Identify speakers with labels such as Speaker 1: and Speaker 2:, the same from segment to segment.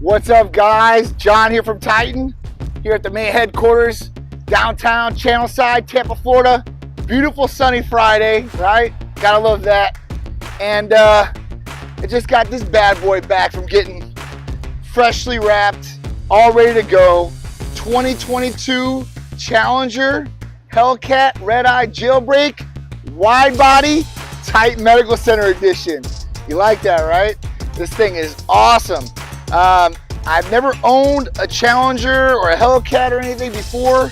Speaker 1: What's up, guys? John here from Titan, here at the main headquarters, downtown Channelside, Tampa, Florida. Beautiful sunny Friday, right? Gotta love that. And I just got this bad boy back from getting freshly wrapped, all ready to go. 2022 Challenger Hellcat Redeye Jailbreak Widebody Titan Medical Center Edition. You like that, right? This thing is awesome. I've never owned a Challenger or a Hellcat or anything before.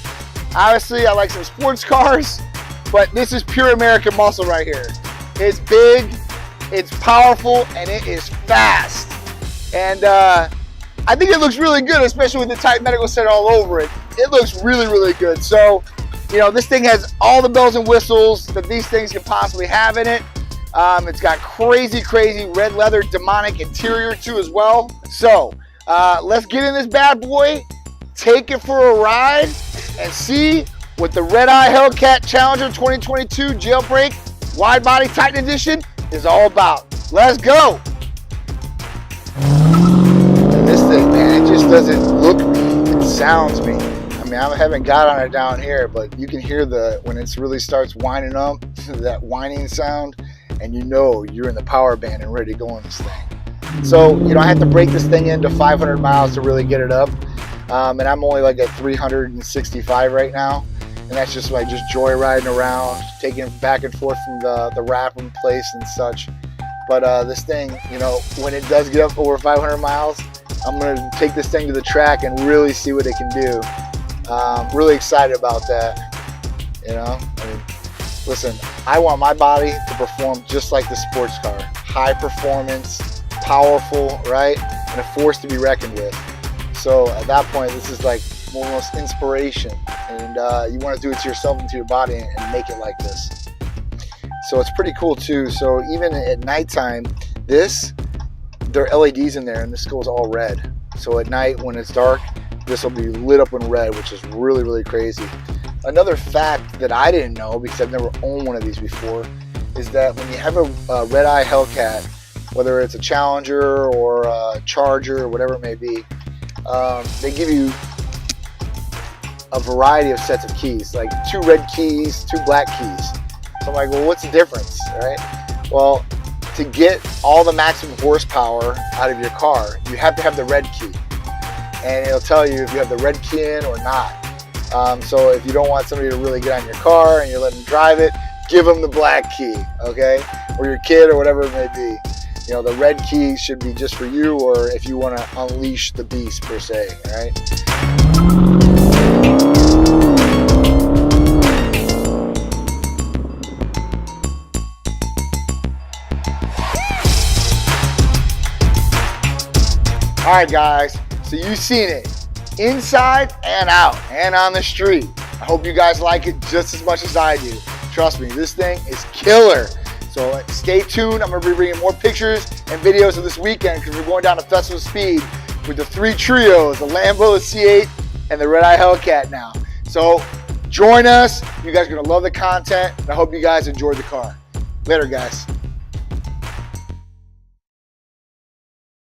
Speaker 1: Obviously, I like some sports cars, but this is pure American muscle right here. It's big, it's powerful, and it is fast. And I think it looks really good, especially with the Titan Medical Center all over it. It looks really, really good. So, you know, this thing has all the bells and whistles that these things can possibly have in it. It's got crazy red leather demonic interior too as well. So let's get in this bad boy, take it for a ride, and see what the Redeye Hellcat Challenger 2022 Jailbreak Widebody Titan Edition is all about. Let's go. And this thing, man, it just doesn't look me, it sounds me. I mean, I haven't got on it down here, but you can hear when it really starts winding up, that whining sound. And you know you're in the power band and ready to go on this thing. So, you know, I had to break this thing into 500 miles to really get it up. And I'm only like at 365 right now. And that's just like just joyriding around, taking it back and forth from the wrapping place and such. But this thing, you know, when it does get up over 500 miles, I'm going to take this thing to the track and really see what it can do. Really excited about that, you know. I mean, listen, I want my body to perform just like the sports car. High performance, powerful, right? And a force to be reckoned with. So at that point, this is like almost inspiration. And you want to do it to yourself and to your body and make it like this. So it's pretty cool too. So even at nighttime, there are LEDs in there and this goes all red. So at night when it's dark, this will be lit up in red, which is really, really crazy. Another fact that I didn't know, because I've never owned one of these before, is that when you have a Redeye Hellcat, whether it's a Challenger or a Charger or whatever it may be, they give you a variety of sets of keys, like 2 red keys, 2 black keys. So I'm like, well, what's the difference, right? Well, to get all the maximum horsepower out of your car, you have to have the red key. And it'll tell you if you have the red key in or not. So if you don't want somebody to really get on your car and you're letting them drive it, give them the black key, okay? Or your kid or whatever it may be. You know, the red key should be just for you or if you want to unleash the beast per se, all right? All right, guys, so you've seen it. Inside and out and on the street. I hope you guys like it just as much as I do. Trust me, this thing is killer. So stay tuned. I'm going to be bringing more pictures and videos of this weekend because we're going down to Festival Speed with the 3 trios, the Lambo, the C8, and the Redeye Hellcat now. So join us. You guys are going to love the content. And I hope you guys enjoy the car. Later, guys.